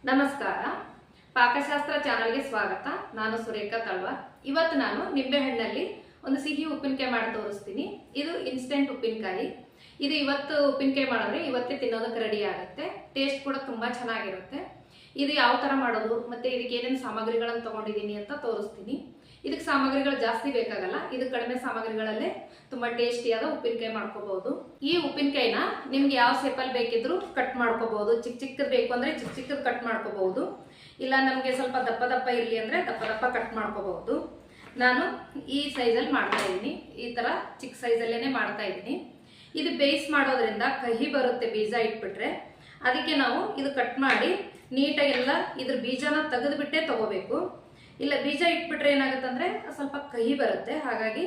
ನಮಸ್ಕಾರ. ಪಾಕಶಾಸ್ತ್ರ ಚಾನಲ್ಗೆ ಸ್ವಾಗತ. ನಾನು ಸುರೇಖಾ ತಳ್ವಾರ್. ಇವತ್ತು ನಾನು ನಿಂಬೆಹಣ್ಣಲ್ಲಿ ಒಂದು ಸಿಹಿ ಉಪ್ಪಿನಕಾಯಿ ಮಾಡಿ ತೋರಿಸ್ತೀನಿ. ಇದು ಇನ್ಸ್ಟೆಂಟ್ ಉಪ್ಪಿನಕಾಯಿ. ಇದು ಇವತ್ತು ಉಪ್ಪಿನಕಾಯಿ ಮಾಡಿದ್ರೆ ಇವತ್ತೇ ತಿನ್ನೋದಕ್ಕೆ ರೆಡಿ ಆಗುತ್ತೆ. ಟೇಸ್ಟ್ ಕೂಡ ತುಂಬಾ ಚೆನ್ನಾಗಿರುತ್ತೆ. ಇದು ಯಾವ ತರ ಮಾಡೋದು ಮತ್ತೆ ಇದಕ್ಕೆ ಏನೇನು ಸಾಮಗ್ರಿಗಳನ್ನು ತಗೊಂಡಿದ್ದೀನಿ ಅಂತ ತೋರಿಸ್ತೀನಿ. ಇದಕ್ಕೆ ಸಾಮಗ್ರಿಗಳು ಜಾಸ್ತಿ ಬೇಕಾಗಲ್ಲ. ಇದು ಕಡಿಮೆ ಸಾಮಗ್ರಿಗಳಲ್ಲೇ ತುಂಬಾ ಟೇಸ್ಟಿಯಾದ ಉಪ್ಪಿನಕಾಯಿ ಮಾಡ್ಕೋಬಹುದು. ಈ ಉಪ್ಪಿನಕಾಯಿನ ನಿಮ್ಗೆ ಯಾವ ಶೇಪಲ್ಲಿ ಬೇಕಿದ್ರು ಕಟ್ ಮಾಡ್ಕೋಬಹುದು. ಚಿಕ್ಕ ಚಿಕ್ಕದು ಬೇಕು ಅಂದ್ರೆ ಚಿಕ್ಕ ಚಿಕ್ಕದು ಕಟ್ ಮಾಡ್ಕೋಬಹುದು. ಇಲ್ಲ ನಮಗೆ ಸ್ವಲ್ಪ ದಪ್ಪ ದಪ್ಪ ಇರಲಿ ಅಂದ್ರೆ ದಪ್ಪ ದಪ್ಪ ಕಟ್ ಮಾಡ್ಕೋಬಹುದು. ನಾನು ಈ ಸೈಜಲ್ಲಿ ಮಾಡ್ತಾ ಇದ್ದೀನಿ. ಈ ತರ ಚಿಕ್ಕ ಸೈಜಲ್ಲೇನೆ ಮಾಡ್ತಾ ಇದ್ದೀನಿ. ಇದು ಬೇಯಿಸ್ ಮಾಡೋದ್ರಿಂದ ಕಹಿ ಬರುತ್ತೆ ಬೀಜ ಇಟ್ಬಿಟ್ರೆ. ಅದಕ್ಕೆ ನಾವು ಇದು ಕಟ್ ಮಾಡಿ ನೀಟಾಗೆಲ್ಲ ಇದ್ರ ಬೀಜನ ತೆಗೆದುಬಿಟ್ಟೆ ತಗೋಬೇಕು. ಇಲ್ಲ ಬೀಜ ಇಟ್ಬಿಟ್ರೆ ಏನಾಗುತ್ತಂದ್ರೆ ಸ್ವಲ್ಪ ಕಹಿ ಬರುತ್ತೆ. ಹಾಗಾಗಿ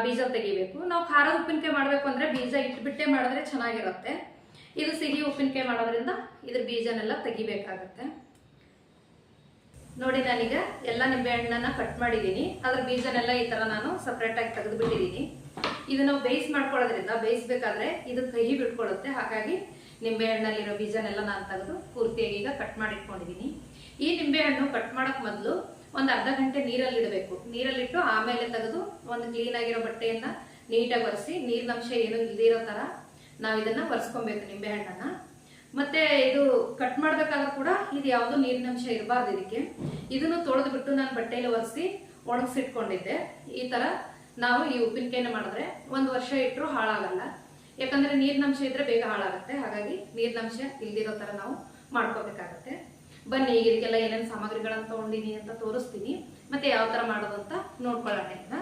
ಬೀಜ ತೆಗಿಬೇಕು. ನಾವು ಖಾರದ ಉಪ್ಪಿನಕಾಯಿ ಮಾಡಬೇಕು ಅಂದ್ರೆ ಬೀಜ ಇಟ್ಬಿಟ್ಟೆ ಮಾಡಿದ್ರೆ ಚೆನ್ನಾಗಿರುತ್ತೆ. ಇದು ಸಿಹಿ ಉಪ್ಪಿನಕಾಯಿ ಮಾಡೋದ್ರಿಂದ ಇದ್ರ ಬೀಜನೆಲ್ಲ ತೆಗಿಬೇಕಾಗತ್ತೆ. ನೋಡಿ, ನಾನೀಗ ಎಲ್ಲ ನಿಂಬೆಹಣ್ಣನ್ನ ಕಟ್ ಮಾಡಿದ್ದೀನಿ. ಅದ್ರ ಬೀಜನೆಲ್ಲ ಈ ತರ ನಾನು ಸಪ್ರೇಟ್ ಆಗಿ ತೆಗೆದು ಬಿಟ್ಟಿದ್ದೀನಿ. ಇದು ನಾವು ಬೇಯಿಸ್ ಮಾಡ್ಕೊಳ್ಳೋದ್ರಿಂದ ಬೇಯಿಸ್ಬೇಕಾದ್ರೆ ಇದು ಕಹಿ ಬಿಟ್ಕೊಳ್ಳುತ್ತೆ. ಹಾಗಾಗಿ ನಿಂಬೆಹಣ್ಣಲ್ಲಿರೋ ಬೀಜನೆಲ್ಲ ನಾನು ತೆಗೆದು ಪೂರ್ತಿಯಾಗಿ ಈಗ ಕಟ್ ಮಾಡಿ ಇಟ್ಕೊಂಡಿದ್ದೀನಿ. ಈ ನಿಂಬೆಹಣ್ಣು ಕಟ್ ಮಾಡಕ್ ಮೊದಲು ಒಂದು ಅರ್ಧ ಗಂಟೆ ನೀರಲ್ಲಿ ಇಡಬೇಕು. ನೀರಲ್ಲಿಟ್ಟು ಆಮೇಲೆ ತೆಗೆದು ಒಂದು ಕ್ಲೀನ್ ಆಗಿರೋ ಬಟ್ಟೆಯನ್ನ ನೀಟಾಗಿ ಒರೆಸಿ ನೀರಿನಂಶ ಏನು ಇಲ್ದಿರೋ ತರ ನಾವು ಇದನ್ನ ಒರೆಸ್ಕೊಬೇಕು ನಿಂಬೆಹಣ್ಣನ್ನ. ಮತ್ತೆ ಇದು ಕಟ್ ಮಾಡ್ಬೇಕಾದ್ರೂ ಕೂಡ ಇದು ಯಾವುದು ನೀರಿನಂಶ ಇರಬಾರ್ದು. ಇದಕ್ಕೆ ಇದನ್ನು ತೊಳೆದು ಬಿಟ್ಟು ನಾನು ಬಟ್ಟೆಯಲ್ಲಿ ಒರೆಸಿ ಒಣಗಿಸಿಟ್ಕೊಂಡಿದ್ದೆ. ಈ ತರ ನಾವು ಈ ಉಪ್ಪಿನಕಾಯಿನ ಮಾಡಿದ್ರೆ 1 ವರ್ಷ ಇಟ್ಟರು ಹಾಳಾಗಲ್ಲ. ಯಾಕಂದ್ರೆ ನೀರಿನಂಶ ಇದ್ರೆ ಬೇಗ ಹಾಳಾಗುತ್ತೆ. ಹಾಗಾಗಿ ನೀರಿನಂಶ ಇಲ್ದಿರೋ ತರ ನಾವು ಮಾಡ್ಕೋಬೇಕಾಗತ್ತೆ. ಬನ್ನಿ, ಈಗ ಇದಕ್ಕೆಲ್ಲ ಏನೇನು ಸಾಮಗ್ರಿಗಳನ್ನು ತಗೊಂಡಿನಿ ಅಂತ ತೋರಿಸ್ತೀನಿ. ಮತ್ತೆ ಯಾವ ತರ ಮಾಡೋದು ಅಂತ ನೋಡ್ಕೊಳ್ಳೋಣ.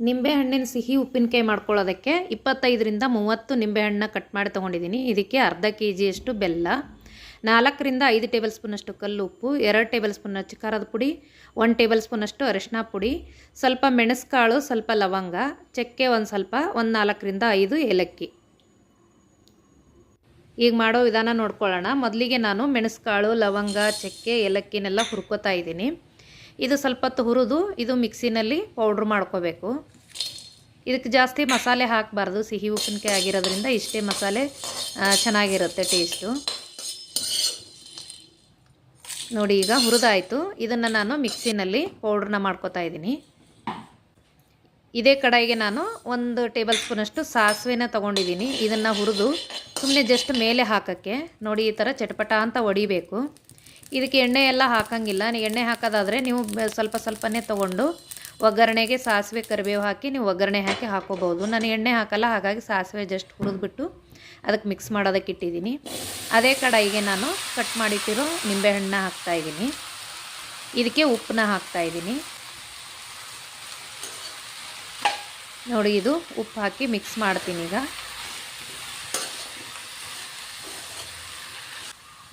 ನಿಂಬೆಹಣ್ಣಿನ ಸಿಹಿ ಉಪ್ಪಿನಕಾಯಿ ಮಾಡ್ಕೊಳ್ಳೋದಕ್ಕೆ 25ರಿಂದ 30 ನಿಂಬೆಹಣ್ಣನ್ನ ಕಟ್ ಮಾಡಿ ತೊಗೊಂಡಿದ್ದೀನಿ. ಇದಕ್ಕೆ ಅರ್ಧ kg ಬೆಲ್ಲ, 4ರಿಂದ 5 ಟೇಬಲ್ ಸ್ಪೂನಷ್ಟು ಕಲ್ಲು ಉಪ್ಪು, 2 ಟೇಬಲ್ ಸ್ಪೂನಷ್ಟು ಖಾರದ ಪುಡಿ, 1 ಟೇಬಲ್ ಸ್ಪೂನಷ್ಟು ಅರಿಶಿನ ಪುಡಿ, ಸ್ವಲ್ಪ ಮೆಣಸುಕಾಳು, ಸ್ವಲ್ಪ ಲವಂಗ, ಚಕ್ಕೆ ಒಂದು ಸ್ವಲ್ಪ, 4ರಿಂದ 5 ಏಲಕ್ಕಿ. ಈಗ ಮಾಡೋ ವಿಧಾನ ನೋಡ್ಕೊಳ್ಳೋಣ. ಮೊದಲಿಗೆ ನಾನು ಮೆಣಸುಕಾಳು, ಲವಂಗ, ಚಕ್ಕೆ, ಏಲಕ್ಕಿನೆಲ್ಲ ಹುರ್ಕೋತಾ ಇದ್ದೀನಿ. ಇದು ಸ್ವಲ್ಪ ಹೊತ್ತು ಹುರಿದು ಇದು ಮಿಕ್ಸಿನಲ್ಲಿ ಪೌಡ್ರ್ ಮಾಡ್ಕೋಬೇಕು. ಇದಕ್ಕೆ ಜಾಸ್ತಿ ಮಸಾಲೆ ಹಾಕಬಾರ್ದು. ಸಿಹಿ ಉಪ್ಪಿನಕಾಯಿ ಆಗಿರೋದ್ರಿಂದ ಇಷ್ಟೇ ಮಸಾಲೆ ಚೆನ್ನಾಗಿರುತ್ತೆ ಟೇಸ್ಟು. ನೋಡಿ, ಈಗ ಹುರಿದಾಯಿತು. ಇದನ್ನು ನಾನು ಮಿಕ್ಸಿನಲ್ಲಿ ಪೌಡ್ರನ್ನ ಮಾಡ್ಕೋತಾ ಇದ್ದೀನಿ. ಇದೇ ಕಡಾಯಿಗೆ ನಾನು 1 ಟೇಬಲ್ ಸ್ಪೂನಷ್ಟು ಸಾಸಿವೆನ ತೊಗೊಂಡಿದ್ದೀನಿ. ಇದನ್ನು ಹುರಿದು ಸುಮ್ಮನೆ ಜಸ್ಟ್ ಮೇಲೆ ಹಾಕೋಕ್ಕೆ ನೋಡಿ ಈ ಥರ ಚಟಪಟ ಅಂತ ಹೊಡಿಬೇಕು. ಇದಕ್ಕೆ ಎಣ್ಣೆ ಎಲ್ಲ ಹಾಕೋಂಗಿಲ್ಲ. ಎಣ್ಣೆ ಹಾಕೋದಾದರೆ ನೀವು ಸ್ವಲ್ಪ ಸ್ವಲ್ಪನೇ ತೊಗೊಂಡು ಒಗ್ಗರಣೆಗೆ ಸಾಸಿವೆ ಕರಿಬೇವು ಹಾಕಿ ನೀವು ಒಗ್ಗರಣೆ ಹಾಕಿ ಹಾಕೋಬೋದು. ನಾನು ಎಣ್ಣೆ ಹಾಕಲ್ಲ. ಹಾಗಾಗಿ ಸಾಸಿವೆ ಜಸ್ಟ್ ಹುರಿದ್ಬಿಟ್ಟು ಅದಕ್ಕೆ ಮಿಕ್ಸ್ ಮಾಡೋದಕ್ಕೆ ಇಟ್ಟಿದ್ದೀನಿ. ಅದೇ ಕಡಾಯಿಗೆ ನಾನು ಕಟ್ ಮಾಡಿಟ್ಟಿರೋ ನಿಂಬೆಹಣ್ಣನ್ನ ಹಾಕ್ತಾಯಿದ್ದೀನಿ. ಇದಕ್ಕೆ ಉಪ್ಪನ್ನ ಹಾಕ್ತಾಯಿದ್ದೀನಿ. ನೋಡಿ, ಇದು ಉಪ್ಪು ಹಾಕಿ ಮಿಕ್ಸ್ ಮಾಡ್ತೀನಿ. ಈಗ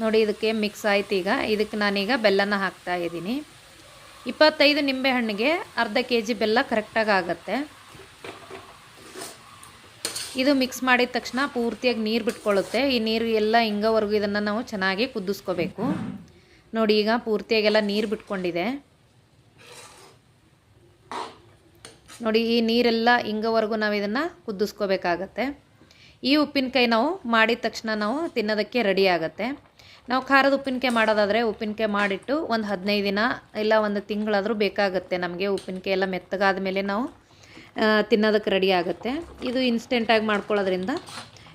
ನೋಡಿ, ಇದಕ್ಕೆ ಮಿಕ್ಸ್ ಆಯ್ತು. ಈಗ ಇದಕ್ಕೆ ನಾನೀಗ ಬೆಲ್ಲನ ಹಾಕ್ತಾ ಇದ್ದೀನಿ. 25 ನಿಂಬೆಹಣ್ಣಿಗೆ ಅರ್ಧ kg ಬೆಲ್ಲ ಕರೆಕ್ಟಾಗಿ ಆಗುತ್ತೆ. ಇದು ಮಿಕ್ಸ್ ಮಾಡಿದ ತಕ್ಷಣ ಪೂರ್ತಿಯಾಗಿ ನೀರು ಬಿಟ್ಕೊಳ್ಳುತ್ತೆ. ಈ ನೀರು ಎಲ್ಲ ಹಿಂಗೋವರೆಗೂ ಇದನ್ನು ನಾವು ಚೆನ್ನಾಗಿ ಕುದಿಸ್ಕೋಬೇಕು. ನೋಡಿ, ಈಗ ಪೂರ್ತಿಯಾಗೆಲ್ಲ ನೀರು ಬಿಟ್ಕೊಂಡಿದೆ. ನೋಡಿ, ಈ ನೀರೆಲ್ಲ ಹಿಂಗೋವರೆಗೂ ನಾವು ಇದನ್ನು ಕುದಿಸ್ಕೋಬೇಕಾಗತ್ತೆ. ಈ ಉಪ್ಪಿನಕಾಯಿ ನಾವು ಮಾಡಿದ ತಕ್ಷಣ ನಾವು ತಿನ್ನೋದಕ್ಕೆ ರೆಡಿ ಆಗುತ್ತೆ. ನಾವು ಖಾರದ ಉಪ್ಪಿನಕಾಯಿ ಮಾಡೋದಾದರೆ ಉಪ್ಪಿನಕಾಯಿ ಮಾಡಿಟ್ಟು ಒಂದು 15 ದಿನ ಇಲ್ಲ 1 ತಿಂಗಳಾದರೂ ಬೇಕಾಗುತ್ತೆ ನಮಗೆ. ಉಪ್ಪಿನಕಾಯಿ ಎಲ್ಲ ಮೆತ್ತಗಾದ ಮೇಲೆ ನಾವು ತಿನ್ನೋದಕ್ಕೆ ರೆಡಿ ಆಗುತ್ತೆ. ಇದು ಇನ್ಸ್ಟೆಂಟಾಗಿ ಮಾಡ್ಕೊಳ್ಳೋದ್ರಿಂದ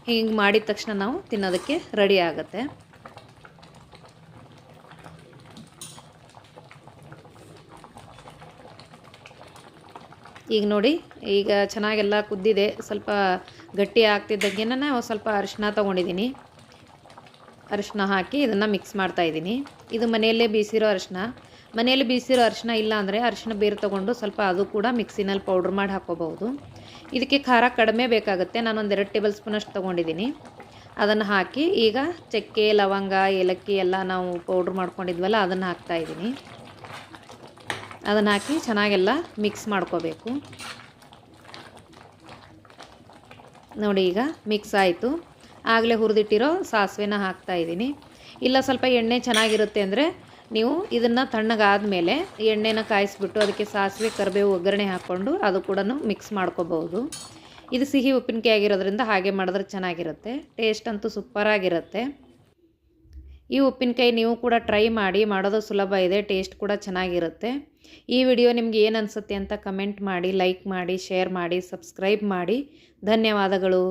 ಹಿಂಗೆ ಮಾಡಿದ ತಕ್ಷಣ ನಾವು ತಿನ್ನೋದಕ್ಕೆ ರೆಡಿ ಆಗುತ್ತೆ. ಈಗ ನೋಡಿ, ಈಗ ಚೆನ್ನಾಗೆಲ್ಲ ಕುದ್ದಿದೆ. ಸ್ವಲ್ಪ ಗಟ್ಟಿ ಆಗ್ತಿದ್ದಾಗೇನ ನಾವು ಸ್ವಲ್ಪ ಅರಿಶಿನ ತೊಗೊಂಡಿದ್ದೀನಿ. ಅರಿಶಿನ ಹಾಕಿ ಇದನ್ನು ಮಿಕ್ಸ್ ಮಾಡ್ತಾಯಿದ್ದೀನಿ. ಇದು ಮನೆಯಲ್ಲೇ ಬೀಸಿರೋ ಅರಿಶಿನ. ಮನೆಯಲ್ಲಿ ಬೀಸಿರೋ ಅರಿಶಿನ ಇಲ್ಲ ಅಂದರೆ ಅರಿಶಿನ ಬೇರೆ ತೊಗೊಂಡು ಸ್ವಲ್ಪ ಅದು ಕೂಡ ಮಿಕ್ಸಿನಲ್ಲಿ ಪೌಡ್ರ್ ಮಾಡಿ ಹಾಕ್ಕೋಬಹುದು. ಇದಕ್ಕೆ ಖಾರ ಕಡಿಮೆ ಬೇಕಾಗುತ್ತೆ. ನಾನೊಂದು 2 ಟೇಬಲ್ ಸ್ಪೂನಷ್ಟು ತೊಗೊಂಡಿದ್ದೀನಿ. ಅದನ್ನು ಹಾಕಿ ಈಗ ಚಕ್ಕೆ, ಲವಂಗ, ಏಲಕ್ಕಿ ಎಲ್ಲ ನಾವು ಪೌಡ್ರ್ ಮಾಡ್ಕೊಂಡಿದ್ವಲ್ಲ ಅದನ್ನು ಹಾಕ್ತಾಯಿದ್ದೀನಿ. ಅದನ್ನು ಹಾಕಿ ಚೆನ್ನಾಗೆಲ್ಲ ಮಿಕ್ಸ್ ಮಾಡ್ಕೋಬೇಕು. ನೋಡಿ, ಈಗ ಮಿಕ್ಸ್ ಆಯಿತು. ಆಗಲೇ ಹುರಿದಿಟ್ಟಿರೋ ಸಾಸಿವೆನ ಹಾಕ್ತಾಯಿದ್ದೀನಿ. ಇಲ್ಲ ಸ್ವಲ್ಪ ಎಣ್ಣೆ ಚೆನ್ನಾಗಿರುತ್ತೆ ಅಂದರೆ ನೀವು ಇದನ್ನು ತಣ್ಣಗಾದ ಮೇಲೆ ಎಣ್ಣೆನ ಕಾಯಿಸ್ಬಿಟ್ಟು ಅದಕ್ಕೆ ಸಾಸಿವೆ ಕರಿಬೇವು ಒಗ್ಗರಣೆ ಹಾಕ್ಕೊಂಡು ಅದು ಕೂಡ ಮಿಕ್ಸ್ ಮಾಡ್ಕೋಬಹುದು. ಇದು ಸಿಹಿ ಉಪ್ಪಿನಕಾಯಿ ಆಗಿರೋದ್ರಿಂದ ಹಾಗೆ ಮಾಡಿದ್ರೆ ಚೆನ್ನಾಗಿರುತ್ತೆ. ಟೇಸ್ಟ್ ಅಂತೂ ಸೂಪರಾಗಿರುತ್ತೆ. ಈ ಉಪ್ಪಿನಕಾಯಿ ನೀವು ಕೂಡ ಟ್ರೈ ಮಾಡಿ, ಮಾಡೋದು ಸುಲಭ ಇದೆ, ಟೇಸ್ಟ್ ಕೂಡ ಚೆನ್ನಾಗಿರುತ್ತೆ. ಈ ವಿಡಿಯೋ ನಿಮ್ಗೆ ಏನು ಅನಿಸುತ್ತೆ ಅಂತ ಕಮೆಂಟ್ ಮಾಡಿ, ಲೈಕ್ ಮಾಡಿ, ಶೇರ್ ಮಾಡಿ, ಸಬ್ಸ್ಕ್ರೈಬ್ ಮಾಡಿ. ಧನ್ಯವಾದಗಳು.